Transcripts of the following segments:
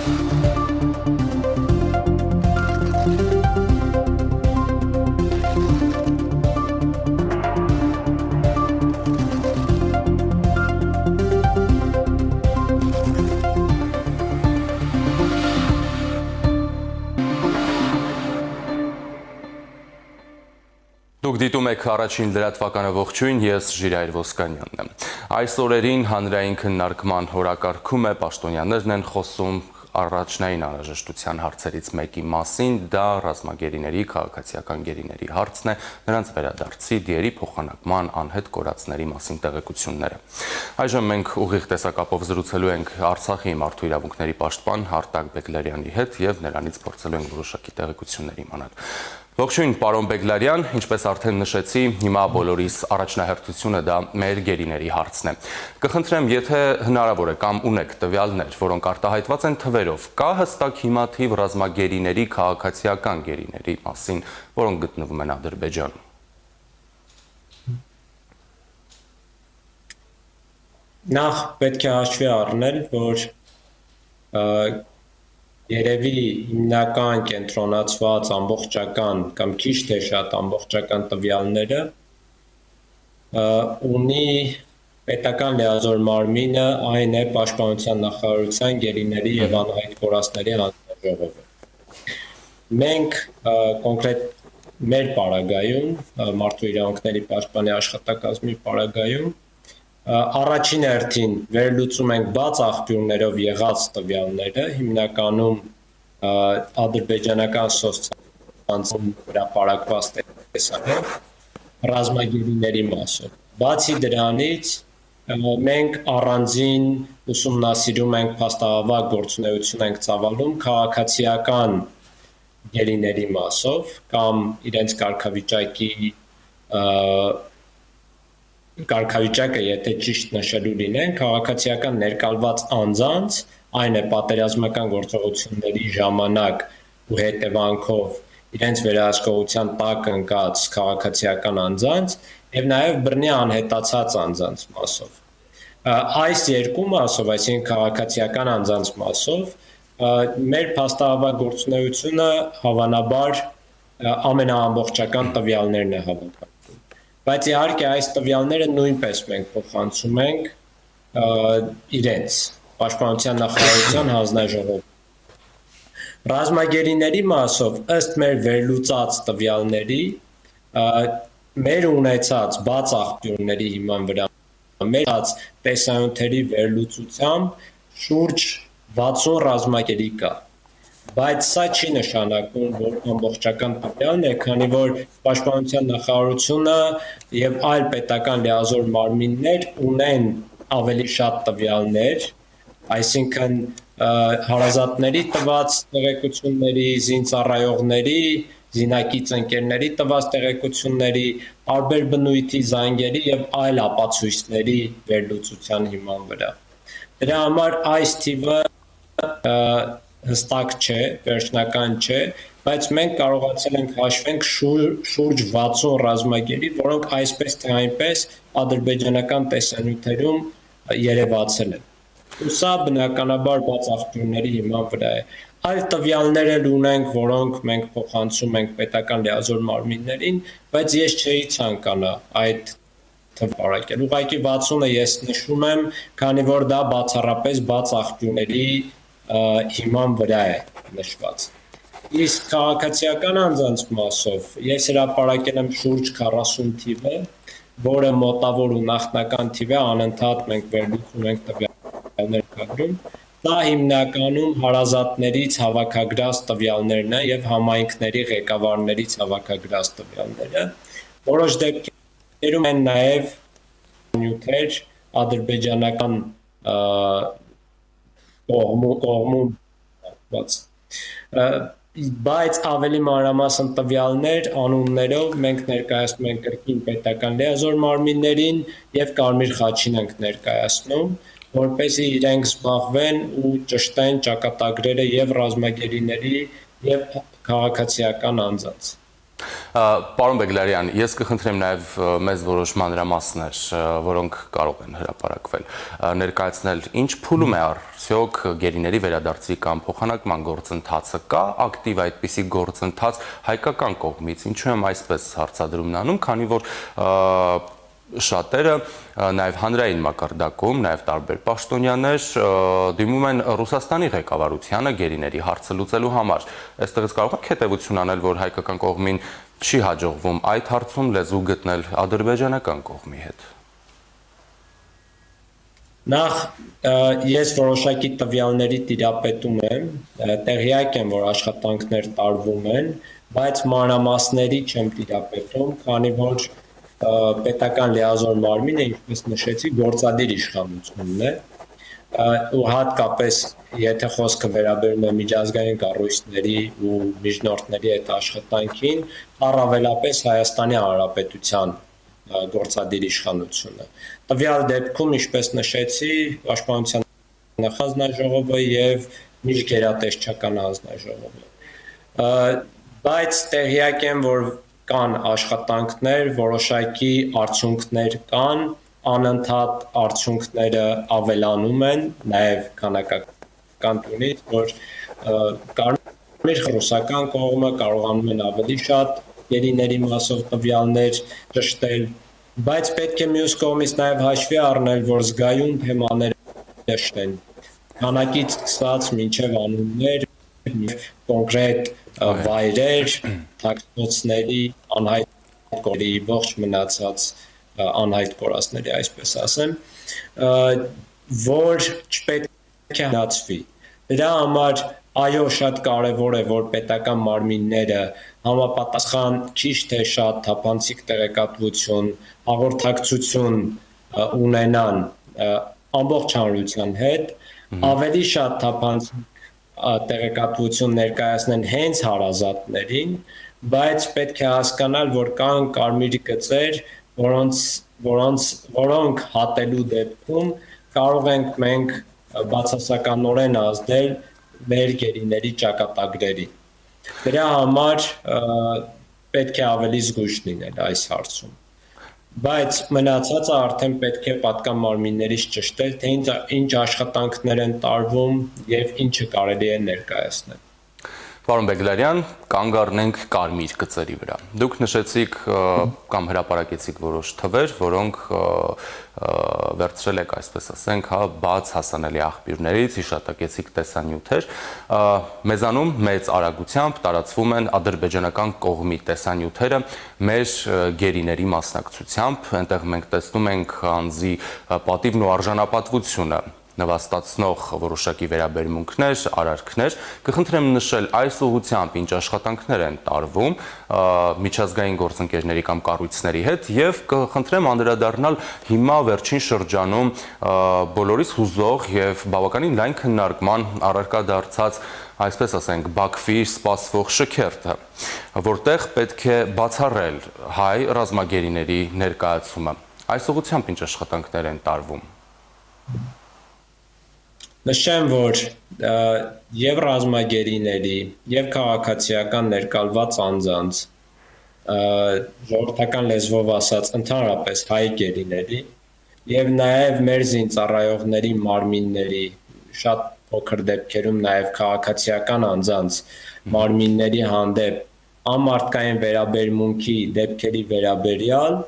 Դուք դիտում եք առաջին լրատվականը ողջույն, ես Ժիրայր Ոսկանյանն եմ։ Այս օրերին հանրային քննարկման հորակարգում է, պաշտոնյաներն են խոսում առաջնային անհրաժեշտության հարցերից մեկի մասին, դա ռազմագերիների, քաղաքացիական գերիների հարցն է, նրանց վերադարձի, դիերի փոխանակման, անհետ կորածների մասին տեղեկությունները։ Այժմ մենք ուղիղ տեսակապով զրուցելու ենք Արցախի մարդու իրավունքների պաշտպան Արտակ Բեգլարյանի հետ եւ նրանից փորձելու ենք որոշակի տեղեկություններ իմանալ։ Ողջույն, պարոն Բեգլարյան, ինչպես արդեն նշեցի, հիմա բոլորիս առաջնահերթությունը դա մեր գերիների հարցն է։ Կխնդրեմ, եթե հնարավոր է կամ ունեք տվյալներ, որոնք արտահայտված են թվերով, կա հստակ հիմա-թիվ ռազմագերիների, քաղաքացիական գերիների մասին, որոնք գտնվում են Ադրբեջանում։ Նախ պետք է հաշվի առնել, որ երևի հիմնական կենտրոնացված ամբողջական կամ քիչ թե շատ ամբողջական տվյալները ունի պետական լիազոր մարմինը, այն է Պաշտպանության նախարարության գերիների եւ անհայտ կորածների հանձնաժողովը։ Մենք կոնկրետ մեր պարագայում մարդու իրավունքների պաշտպանի աշխատակազմի պարագայում առաջին հերթին վերլուծում ենք բաց աղբյուրներով եղած տվյալները, հիմնականում ադրբեջանական սոցցանցում հրապարակված տեսանյութ ռազմագերիների մասով։ Բացի դրանից մենք առանձին ուսումնասիրում ենք, փաստահավաք գործունեություն ենք ծավալում քաղաքացիական գերիների մասով կամ իրենց կարգավիճակը, եթե ճիշտ նշելու լինեն, քաղաքացիական ներկալված անձանց, այն է պատերազմական գործողությունների ժամանակ ու հետևանքով իրենց վերահսկողության տակ ընկած քաղաքացիական անձանց եւ նաեւ բռնի անհետացած անձանց մասով։ Այս երկու մասով, այսինքն քաղաքացիական անձանց մասով, մեր փաստահավաք գործունեությունը հավանաբար ամենաամբողջական տվյալներն է հավաքվում։ Բայց իհարկե այս տվյալները նույնպես մենք փոխանցում ենք իրենց Պաշտպանության նախարարության հանձնաժողովին։ Ռազմագերիների մասով ըստ մեր վերլուծած տվյալների, մեր ունեցած բաց աղբյուրների հիման վրա, մեր տեսանյութերի վերլուծությամբ շուրջ 60 ռազմագերի կա։ Բայց սա չի նշանակում, որ ամբողջական տվյալն է, քանի որ Պաշտպանության նախարարությունը եւ այլ պետական լիազոր մարմիններ ունեն ավելի շատ տվյալներ, այսինքն հարազատների տված տեղեկությունների, զինծառայողների, զինակից ընկերների տված տեղեկությունների, տարբեր բնույթի զանգերի եւ այլ ապացույցների վերլուծության հիման վրա։ Դրա համար այս թիվը հստակ չէ, վերջնական չէ, բայց մենք կարողացել ենք հաշվենք շուրջ 60 ռազմագերի, որոնք այսպես թե այնպես ադրբեջանական տեսանյութերում երևացել են։ Ու սա բնականաբար բաց աղբյուրների հիման վրա է։ Այլ տվյալներ էլ ունենք, որոնք մենք փոխանցում ենք պետական լիազոր մարմիններին, բայց ես չէի ցանկանա այդ թվարկել։ Ուղղակի 60-ը ես նշում եմ, քանի որ դա բացառապես բաց աղբյուրների հիման վրա է նշված։ Իսկ քաղաքացիական անձանց մասով ես հրապարակել եմ շուրջ 40 թիվը, որը մոտավոր ու նախնական թիվ է, անընդհատ մենք վերլուծում ենք տվյալներ կագրում։ Դա հիմնականում հարազատներից հավաքագրած տվյալներն են եւ համայնքների ղեկավարներից հավաքագրած տվյալները։ Որոշ դեպքերում են նաեւ նյութեր ադրբեջանական կողմում բայց ավելի մանրամասն տվյալներ անուններով մենք ներկայացնում ենք կրկին պետական լիազոր մարմիններին եւ Կարմիր խաչին ենք ներկայացնում, որպեսզի իրենք զբաղվեն ու ճշտեն ճակատագրերը եւ ռազմագերիների եւ քաղաքացիական անձանց։ Պարոն Բեգլարյան, ես կխնդրեմ նաև մեզ որոշ մանրամասներ, որոնք կարող են հրապարակվել, ներկայացնել ինչ փուլում է արդյոք գերիների վերադարձի կամ փոխանակման գործընթացը, կա ակտիվ այդպիսի գործընթաց հայկական կողմից, ինչու եմ այսպես հարցադրումն անում, քանի որ շատերը նաև հանրային մակարդակում, նաև տարբեր պաշտոնյաներ դիմում են Ռուսաստանի ղեկավարությանը գերիների հարցը լուծելու համար։ Այստեղից կարող եք հետևություն անել, որ հայկական կողմին չի հաջողվում այդ հարցում լեզու գտնել ադրբեջանական կողմի հետ։ Նախ ես որոշակի տվյալների տիրապետում եմ, տեղյակ եմ, որ աշխատանքներ տարվում են, բայց մանրամասների չեմ տիրապետում, քանի որ պետական լիազոր մարմինը, ինչպես նշեցի, գործադիր իշխանությունն է, ու հատկապես եթե խոսքը վերաբերում է միջազգային կառույցների ու միջնորդների հետ աշխատանքին, առավելապես Հայաստանի Հանրապետության գործադիր իշխանությունը։ Տվյալ դեպքում, ինչպես նշեցի, Պաշտպանության հանձնաժողովը եւ Միջգերատեսչական հանձնաժողովը։ Բայց տեղյակ եմ, որ կան աշխատանքներ, որոշակի արդյունքներ կան, անընդհատ արդյունքները ավելանում են, նաև քանակական տունից, որ կարմիր ռուսական կողմը կարողանում են ավելի շատ գերիների մասով տվյալներ ճշտել, բայց պետք է մյուս կողմից նաև հաշվի առնել, որ զգայուն թեմաները շտեն, քանակից սկսած մինչև անուններ, կոնկրետ վայրեր, թաքնոցների, անհայտ կորի, ողջ մնացած անհայտ կորածների, այսպես ասեմ, որ չպետք է հնացվի։ Դրա համար այո, շատ կարևոր է, որ պետական մարմինները համապատասխան ճիշտ թե շատ թափանցիկ տեղեկատվություն, հաղորդակցություն ունենան ամբողջ հանրության հետ, ավելի շատ թափանցիկ տեղեկատվություն ներկայացնեն հենց հարազատներին, բայց պետք է հասկանալ, որ կան կարմիր գծեր, որոնք հատելու դեպքում կարող ենք մենք բացասականորեն ազդել մեր գերիների ճակատագրերին։ Դրա համար պետք է ավելի զգույշ լինել այս հարցում։ Բայց մնացածը արդեն պետք է պատկան մարմիններից ճշտել, թե ինչ աշխատանքներ են տարվում եւ ինչը կարելի է ներկայացնել։ Պարոն Բեգլարյան, կանգ առնենք կարմիր գծերի վրա։ Դուք նշեցիք կամ հրապարակեցիք որոշ թվեր, որոնք վերցրել եք, այսպես ասենք, բաց հասանելի աղբյուրներից, հիշատակեցիք տեսանյութեր։ Մեզանում մեծ արագությամբ տարածվում են ադրբեջանական կողմի տեսանյութերը մեր գերիների մասնակցությամբ, այնտեղ մենք տեսնում ենք անձի պատիվն ու արժանապատվությունը նվաստացնող որոշակի վերաբերմունքներ, արարքներ, կխնդրեմ նշել այս ուղղությամբ ինչ աշխատանքներ են տարվում միջազգային գործընկերների կամ կառույցների հետ եւ կխնդրեմ անդրադառնալ հիմա վերջին շրջանում բոլորիս հուզող եւ բավականին լայն քննարկման առարկա դարձած, այսպես ասենք, Բաքվի սպասվող շքերթը, որտեղ պետք է բացառել հայ ռազմագերիների ներկայացումը։ Այս ուղղությամբ ինչ աշխատանքներ են տարվում։ Նշեմ, որ եւ ռազմագերիների, եւ քաղաքացիական ներկալված անձանց, ժողովրդական լեզվով ասած, ընդհանրապես հայ գերիների, եւ նաեւ մեր զինծառայողների մարմինների, շատ փոքր դեպքերում նաեւ քաղաքացիական անձանց մարմինների հանդեպ ամարտկային վերաբերմունքի դեպքերի վերաբերյալ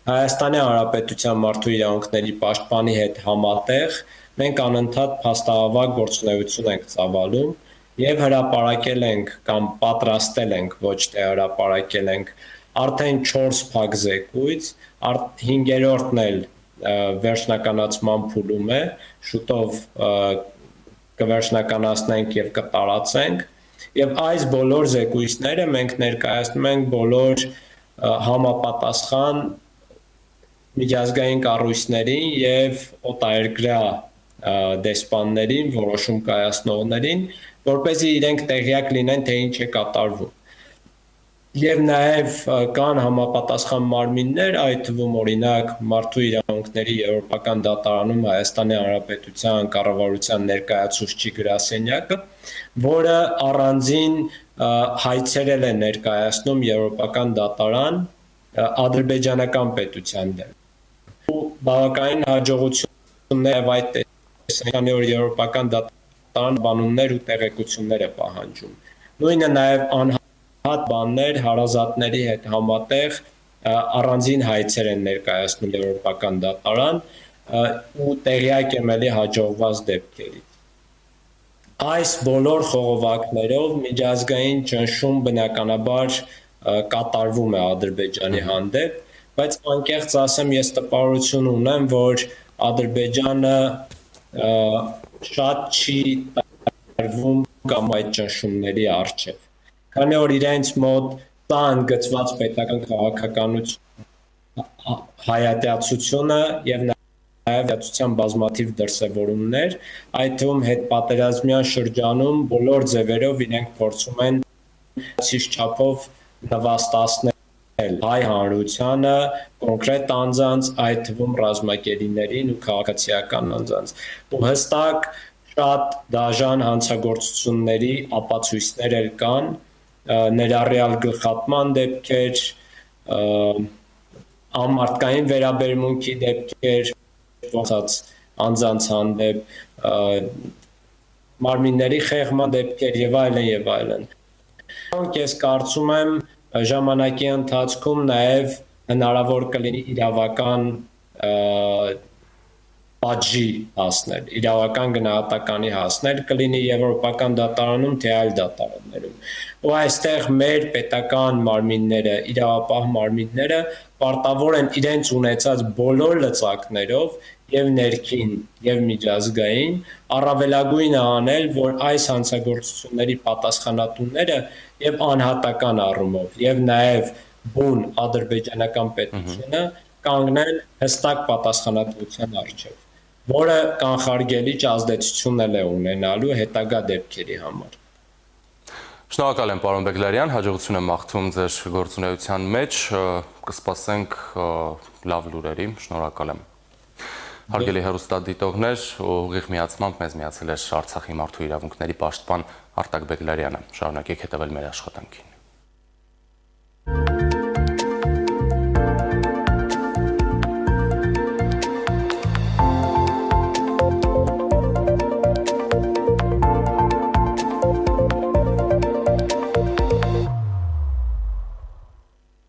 Հայաստանի Հանրապետության մարդու իրավունքների պաշտպանի հետ համատեղ մենք անընդհատ փաստահավաք գործունեություն ենք ծավալում եւ հրապարակել ենք կամ պատրաստել ենք, ոչ թե հրապարակել ենք արդեն 4 փակ զեկույց, 5-րդն էլ վերջնականացման փուլում է, շուտով կվերջնականացնենք եւ կտարածենք եւ այս բոլոր զեկույցները մենք ներկայացնում ենք բոլոր համապատասխան միջազգային կառույցներին եւ օտարերկրյա դեսպաններին, որոշում կայացնողներին, որպեսզի իրենք տեղյակ լինեն, թե ինչ է կատարվում։ Եվ նաև կան համապատասխան մարմիններ, այդ թվում օրինակ Մարդու իրավունքների Եվրոպական դատարանում Հայաստանի Հանրապետության կառավարության ներկայացուցիչ գրասենյակը, որը առանձին հայցերել է ներկայացնում եվրոպական դատարան ադրբեջանական պետության դեմ։ Ու բավականին հաջողություններ եւ այդ տեսանկյունի որ եվրոպական դատարան բանումներ ու տեղեկություններ է պահանջում։ Նույնը նաեւ անհատ բաններ հարազատների հետ համատեղ առանձին հայցեր են ներկայացնում եվրոպական դատարան ու տեղյակ եմ ելի հաջողված դեպքերից։ Այս բոլոր խողովակներով միջազգային ճնշում բնականաբար կատարվում է Ադրբեջանի հանդեպ, բայց անկեղծ ասեմ, ես տպավորություն ունեմ, որ Ադրբեջանը շատ չի տարվում կամ այդ ճնշումների առջև։ Քանի որ իրենց մոտ կա ընդգծված պետական քաղաքականություն հայատյացությունը եւ հայատյացության բազմաթիվ դրսևորումներ, այդ թվում հետպատերազմյան շրջանում բոլոր ձևերով իրենք փորձում են ցույց չափով նվաստացնել հայ հանրությանը, կոնկրետ անձանց, այդ թվում ռազմակերիներին ու քաղաքացիական անձանց։ Ու հստակ շատ դաժան հանցագործությունների ապացույցներ էլ կան, ներառյալ գլխատման դեպքեր, անմարդկային վերաբերմունքի դեպքեր, ոնց անձանց հանդեպ մարմինների խեղման դեպքեր եւ այլն եւ այլն։ Ես կարծում եմ ժամանակի ընթացքում նաեւ հնարավոր կլինի իրավական պատժի հասնել, իրավական գնահատականի հասնել կլինի եվրոպական դատարանում, թե այլ դատարաններում։ Ու այստեղ մեր պետական մարմինները, իրավապահ մարմինները պարտավոր են իրենց ունեցած բոլոր լծակներով եւ ներքին եւ միջազգային առավելագույնը անել, որ այս հանցագործությունների պատասխանատուները եւ անհատական առումով եւ նաեւ բուն ադրբեջանական պետությունը կանգնեն հստակ պատասխանատվության առջև, որը կանխարգելիչ ազդեցություն է ունենալու հետագա դեպքերի համար։ Շնորհակալ եմ պարոն Բեգլարյան, հաջողություն եմ մաղթում ձեր գործունեության մեջ, կսպասենք լավ լուրերի, շնորհակալ եմ։ Հարգելի հեռուստադիտողներ, ուղիղ միացմամբ մեզ միացել էր Արցախի մարդու իրավունքների պաշտպան Արտակ Բեգլարյանը։ Շարունակեք հետևել մեր աշխատանքին։